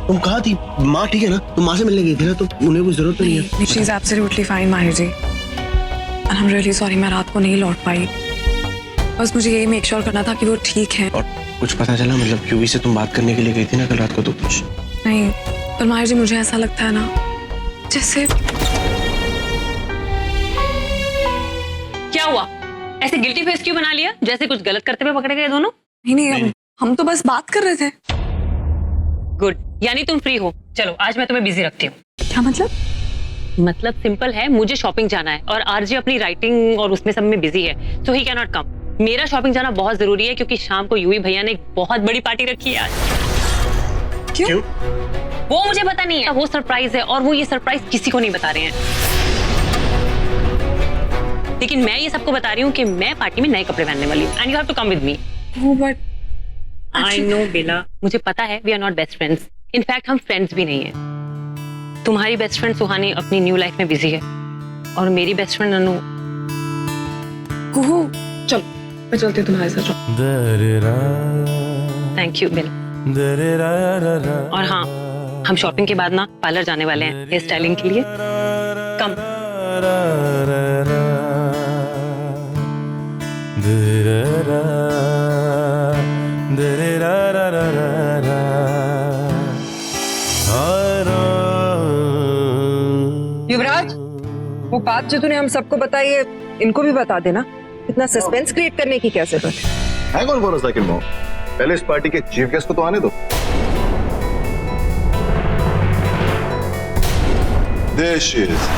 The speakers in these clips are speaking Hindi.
तुम कहाँ थी? माँ ठीक है ना? तुम माँ से मिलने गई थी ना? तो उन्हें कोई जरूरत तो नहीं है। She is absolutely fine, माहिर जी। And I'm really sorry मैं रात को नहीं लौट पाई। बस मुझे यही मेक श्योर करना था कि वो ठीक है। और कुछ पता चला, मतलब यूवी से तुम बात करने के लिए गई थी ना कल रात को, तो कुछ नहीं, पर माहिर जी मुझे ऐसा लगता है ना जैसे। क्या हुआ? ऐसे गिल्टी फेस क्यों बना लिया, जैसे कुछ गलत करते हुए पकड़े गए दोनों? नहीं, हम तो बस बात कर रहे थे। गुड, यानी तुम फ्री हो। चलो आज मैं तुम्हें बिजी रखती हूँ। क्या मतलब? मतलब सिंपल है, मुझे शॉपिंग जाना है और आरजे अपनी राइटिंग और उसमें सब में बिजी है, सो ही कैन नॉट कम। मेरा शॉपिंग जाना बहुत जरूरी है क्योंकि शाम को यूवी भैया ने एक बहुत बड़ी पार्टी रखी है आज। क्यों? वो मुझे पता नहीं है, वो सरप्राइज है और वो ये सरप्राइज किसी को नहीं बता रहे हैं। लेकिन मैं ये सबको बता रही हूँ कि मैं पार्टी में नए कपड़े पहनने वाली हूँ and you have to come with me. Oh, but I know Bela, मुझे पता है we are not best friends, in fact हम फ्रेंड्स भी नहीं है। तुम्हारी बेस्ट फ्रेंड सुहानी अपनी न्यू लाइफ में बिजी है और मेरी बेस्ट फ्रेंड अनु। कुहू, चल मैं चलती हूँ तुम्हारे साथ। थैंक यू बेला। और हाँ, हम शॉपिंग के बाद ना पार्लर जाने वाले हैं हेयर स्टाइलिंग के लिए। कम। युवराज, वो बात जो तूने हम सबको बताई है इनको भी बता देना। इतना सस्पेंस क्रिएट करने की क्या जरूरत है? कौन बोल रहा है? पहले इस पार्टी के चीफ गेस्ट को तो आने दो। There she is.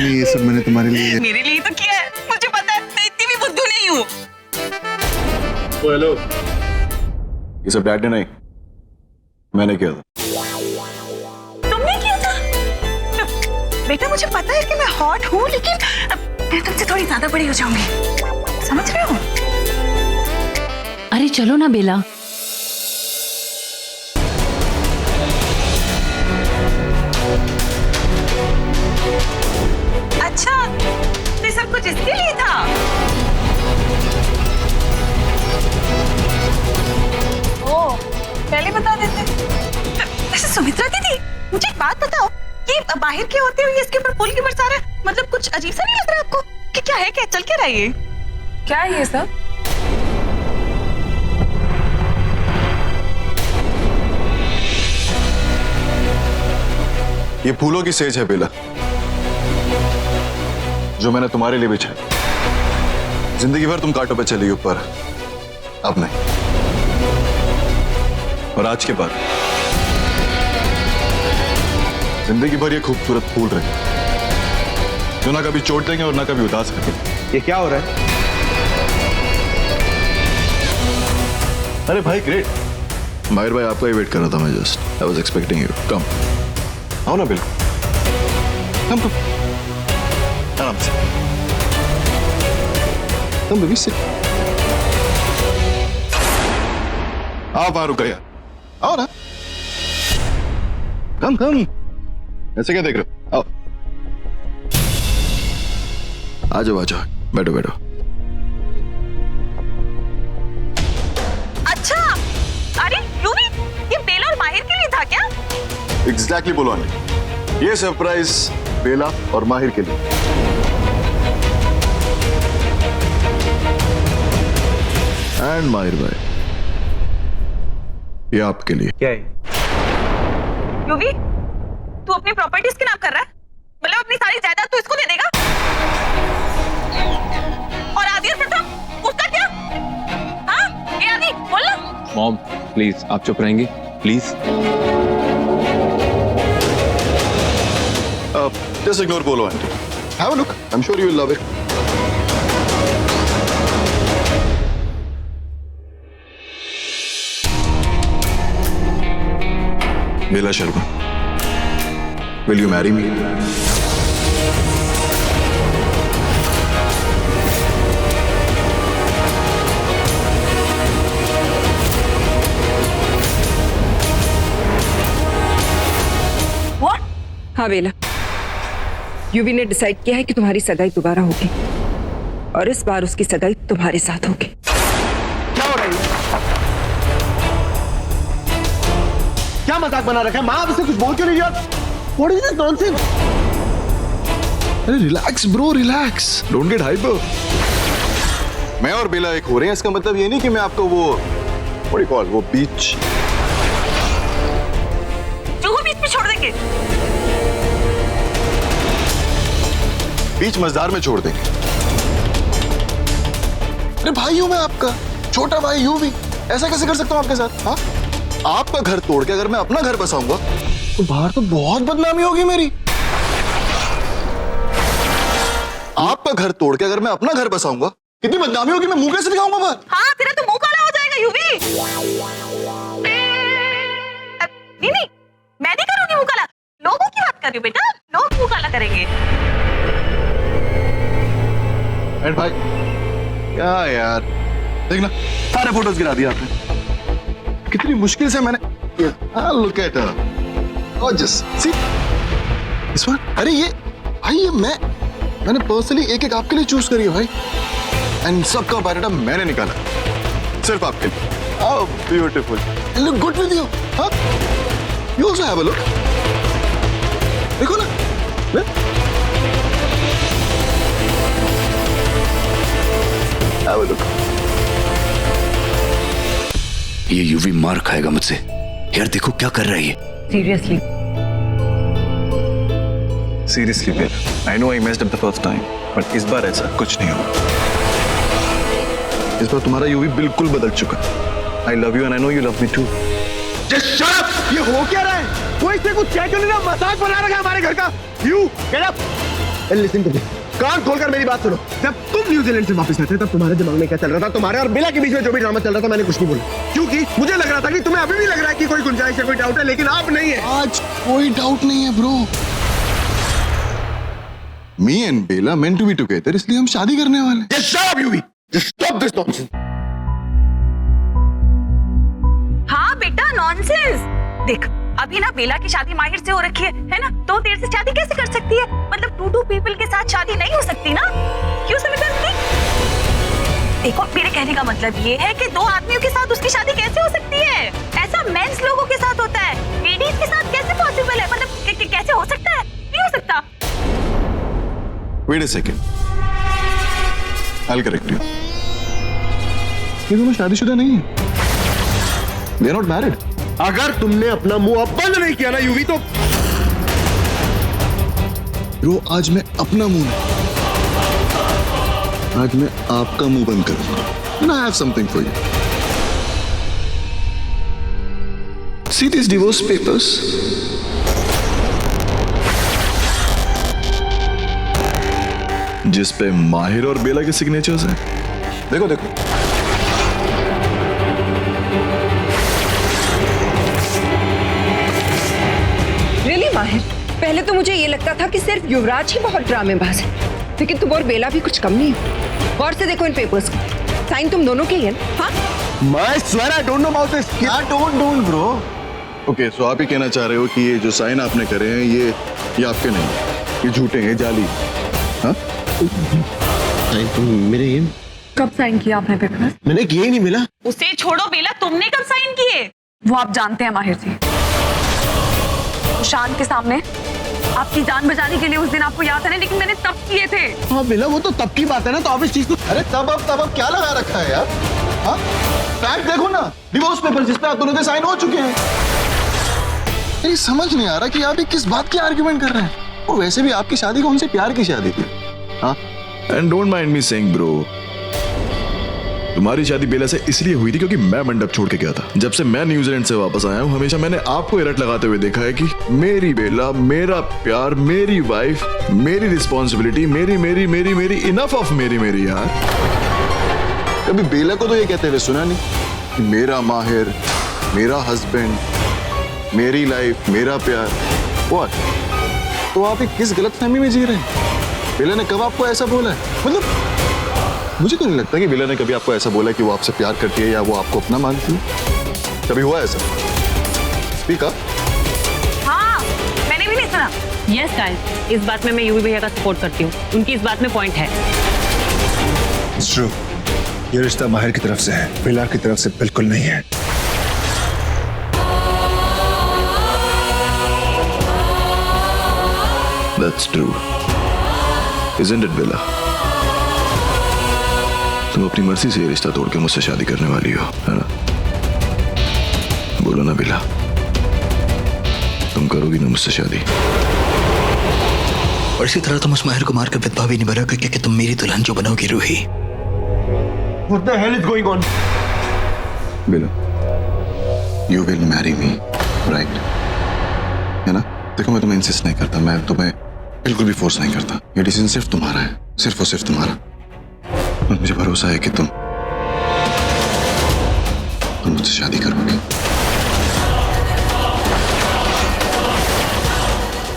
ये सब मैंने तुम्हारे लिए तो किया है, मुझे पता है, मैं इतनी भी बुद्धू नहीं हूँ। हेलो, ये सब डैड ने नहीं, मैंने किया था। तुमने किया था? बेटा मुझे पता है कि मैं हॉट हूँ, लेकिन मैं तुमसे थोड़ी ज्यादा बड़ी हो जाऊंगी, समझ रहे हो? अरे चलो ना बेला। अच्छा, ये सब कुछ इसके लिए था? ओ, पहले बता देते। वैसे सुमित्रा दीदी, मुझे एक बात बताओ कि बाहर के होते हुए इसके ऊपर पुल की बरसात, मतलब कुछ अजीब सा नहीं लग रहा आपको? कि क्या है, क्या चल क्या रहा है ये? क्या है ये सब? ये फूलों की सेज है बेला, जो मैंने तुम्हारे लिए बिछाई। जिंदगी भर तुम कांटों पे चली ऊपर, अब नहीं। और आज के बाद जिंदगी भर ये खूबसूरत फूल रहे, जो ना कभी चोट देंगे और ना कभी उदास करेंगे। ये क्या हो रहा है? अरे भाई ग्रेट। माहिर भाई आपका ही वेट कर रहा था मैं, just I was expecting you. Come आओ ना, बिल्कुल कम कम, आराम से कम बेबी, सिट। आप वहां रुक गए, आओ ना, कम कम, ऐसे क्या देख रहे हो? आओ, आ जाओ आ जाओ, बैठो बैठो। अच्छा, अरे यूवी, ये बेला और माहिर के लिए था क्या? एग्जैक्टली बोलो ने, ये सरप्राइज बेला और माहिर के लिए। एंड माहिर भाई, ये आपके लिए। क्या है? यूवी, तू अपनी प्रॉपर्टीज के नाम कर रहा है? मतलब अपनी सारी जायदाद तू इसको दे देगा? और आदि और प्रथम उसका क्या? हाँ ये आदि बोल ना। मॉम प्लीज आप चुप रहेंगे please. Just ignore Polo, auntie. Have a look. I'm sure you will love it. Bela Sharma, will you marry me? What? हाँ बेला, यूवी ने डिसाइड किया है कि तुम्हारी सगाई दोबारा होगी और इस बार उसकी सगाई तुम्हारे साथ होगी। क्या हो रहा है? क्या मजाक बना रखा है? माँ आप इसे कुछ बोल क्यों नहीं रही? What is this nonsense? अरे relax bro, relax, don't get hyper. मैं और बेला एक हो रहे हैं, इसका मतलब ये नहीं कि मैं आपको वो बीच जुगू बीच में छोड़ देंगे। बीच मझधार में छोड़ देंगे। अरे भाई हूं मैं आपका, छोटा भाई यूं भी ऐसा कैसे कर सकता हूं आपके साथ? हाँ, आपका घर तोड़ के अगर मैं अपना घर बसाऊंगा तो बाहर तो बहुत बदनामी होगी मेरी। आपका घर तोड़ के अगर मैं अपना घर बसाऊंगा कितनी बदनामी होगी, मैं मुंह कैसे दिखाऊंगा बाहर? हाँ तेरा तो मुंह काला हो जाएगा यूवी। नहीं मैं नहीं करूंगी मुंह काला, लोगों की बात कर रही हूँ बेटा, लोग मुंह काला करेंगे। भाई क्या यार, देखना सारे फोटोज गिरा दिया आपने। कितनी मुश्किल से मैंने look at gorgeous see this one. अरे ये भाई ये मैंने पर्सनली एक आपके लिए चूज करी है भाई, एंड सबका बायोडाटा मैंने निकाला सिर्फ आपके लिए। How beautiful, look good with you. हाँ you also have a look, देखो ना। Have a look. ये यूवी मार खाएगा मुझसे। यार देखो क्या कर रहा है ये। Seriously Bela, I know I messed up the first time, but इस बार ऐसा कुछ नहीं होगा। इस बार तुम्हारा यूवी बिल्कुल बदल चुका है। I love you and I know you love me too. Just shut up! ये हो क्या रहा है? कोई इससे कुछ कह क्यों नहीं रहा? मजाक बना रखा है हमारे घर का। You get up! Listen to me. कान खोलकर मेरी बात सुनो। जब तुम न्यूजीलैंड से वापस आए थे तब तुम्हारे दिमाग में क्या चल रहा था? तुम्हारे और बेला के बीच में जो भी ड्रामा चल रहा था मैंने कुछ नहीं बोला, क्योंकि मुझे लग रहा था कि तुम्हें अभी भी लग रहा है कि कोई गुंजाइश है, कोई डाउट है, लेकिन आप नहीं है। आज कोई डाउट नहीं है bro. Me and Bela meant to be together, इसलिए हम शादी करने वाले हैं। Just shut up, Yuvi! Just stop this nonsense! हाँ बेटा नॉनसेंस। देख अभी ना बेला की शादी माहिर से हो रखी है ना? तो तेरे से शादी कैसे कर सकती है? मतलब टू पीपल के साथ शादी नहीं हो सकती ना? क्यों सुमित्रा दीदी? देखो मेरे कहने का मतलब ये है कि दो आदमियों के साथ उसकी शादी कैसे हो सकती है? ऐसा मेंस लोगों के साथ होता है, लेडीज के साथ कैसे पॉसिबल है? मतलब कैसे हो सकता है? नहीं हो सकता। Wait a second. I'll correct you. ये दोनों शादीशुदा नहीं है। They are not married. अगर तुमने अपना मुंह अब बंद नहीं किया ना यूवी तो ब्रो आज मैं अपना मुंह नहीं, आज मैं आपका मुंह बंद करूंगा। And I have something for you. See these divorce papers? जिस पे माहिर और बेला के सिग्नेचर्स हैं। देखो देखो। रियली माहिर, पहले तो मुझे ये लगता था कि सिर्फ युवराज ही बहुत ड्रामेबाज है, लेकिन तुम और बेला भी कुछ कम नहीं हो। गौर से देखो इन पेपर्स को, साइन तुम दोनों के ही है ना? हाँ? मैं swear I don't know about this. क्या don't bro? ओके सो आप ये कहना चाह रहे हो कि ये जो साइन आपने करे हैं ये आपके नहीं, ये झूठे हैं, जाली। हाँ? मेरे ये कब साइन किया आपने पेपर? मैंने किए ही नहीं मिला। उसे छोड़ो बेला, तुमने कब साइन किए? वो आप जानते हैं माहिर जी, शान के सामने आपकी जान बचाने के लिए उस दिन आपको याद है ना, लेकिन मैंने तब किए थे। हाँ मिला, वो तो तब की बात है ना, तो आप इस चीज को अरे तब अब क्या लगा रखा है यार? हाँ? फैक्ट देखो ना, डिवोर्स पेपर जिस पे आप दोनों के साइन हो चुके हैं। मेरी समझ नहीं आ रहा कि आप ये किस बात की आर्ग्यूमेंट कर रहे हैं। और वैसे भी आपकी शादी कौन से प्यार की शादी थी? हाँ, and don't mind me saying bro, तुम्हारी शादी बेला से इसलिए हुई थी क्योंकि मैं मंडप छोड़ के गया था। जब से मैं न्यूजीलैंड से वापस आया हूँ हमेशा मैंने आपको इरट लगाते हुए देखा है कि मेरी बेला, मेरा प्यार, मेरी वाइफ, मेरी रिस्पॉन्सिबिलिटी, मेरी मेरी मेरी मेरी इनफ ऑफ मेरी मेरी यार। कभी बेला को तो ये कहते हुए सुना नहीं कि मेरा माहिर, मेरा हस्बैंड, मेरी लाइफ, मेरा प्यार। व्हाट? तो आप ये किस गलतफहमी में जी रहे हैं? बेला ने कब आपको ऐसा बोला है? मतलब मुझे तो नहीं लगता कि बेला ने कभी आपको ऐसा बोला कि वो आपसे प्यार करती है या वो आपको अपना मानती है। कभी हुआ ऐसा? ठीक है। हाँ, मैंने भी नहीं सुना। यस गाइस, इस बात में मैं यूवी भैया का सपोर्ट करती हूँ। उनकी इस बात में पॉइंट है। It's true. ये रिश्ता माहिर की तरफ से है, बेला की तरफ से बिल्कुल नहीं है। That's true. Isn't it, बेला? तुम अपनी मर्जी से ये रिश्ता तोड़ के मुझसे शादी करने वाली हो, है ना? बोलो ना बेला, तुम करोगी ना मुझसे शादी? और इसी तरह तुम उस माहिर को मारकर विधवा भी नहीं बनोगे क्योंकि तुम मेरी दुल्हन जो बनोगी Ruhi. What the hell is going on? Bela, you will marry me, right? है ना? देखो मैं तुम्हें इंसिस्ट नहीं करता, मैं तुम्हें बिल्कुल भी फोर्स नहीं करता। ये डिसीजन सिर्फ तुम्हारा है, सिर्फ और सिर्फ तुम्हारा। और मुझे भरोसा है कि तुम मुझसे शादी करोगी।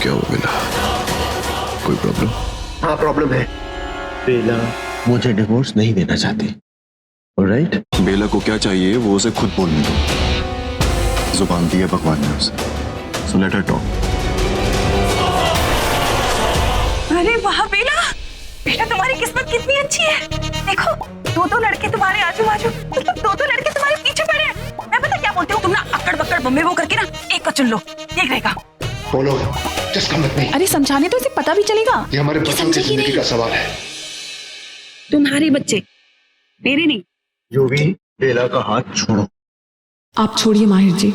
क्या हुआ बेला? कोई प्रॉब्लम? हाँ प्रॉब्लम है। बेला मुझे डिवोर्स नहीं देना चाहती। ऑलराइट? बेला को क्या चाहिए वो उसे खुद बोलने दो। जुबान दी है भगवान ने उसे। So let her talk. अरे वाह बेला, बेटा तुम्हारी किस्मत कितनी अच्छी है। देखो, दो लड़के तुम्हारे आजू बाजू, मतलब दो लड़के तुम्हारे पीछे पड़े हैं। मैं पता क्या बोलती हूँ, तुम ना अक्कड़ बक्कड़ बम्बे वो करके ना एक को चुन लो, एक रहेगा। बोलो, just come with me. अरे समझाने तो इसे पता भी चलेगा। ये हमारे बच्चों की जिंदगी का सवाल है। तुम्हारे बच्चे, मेरे नहीं। यूवी, बेला का हाथ छोड़ो। आप छोड़िए माहिर जी।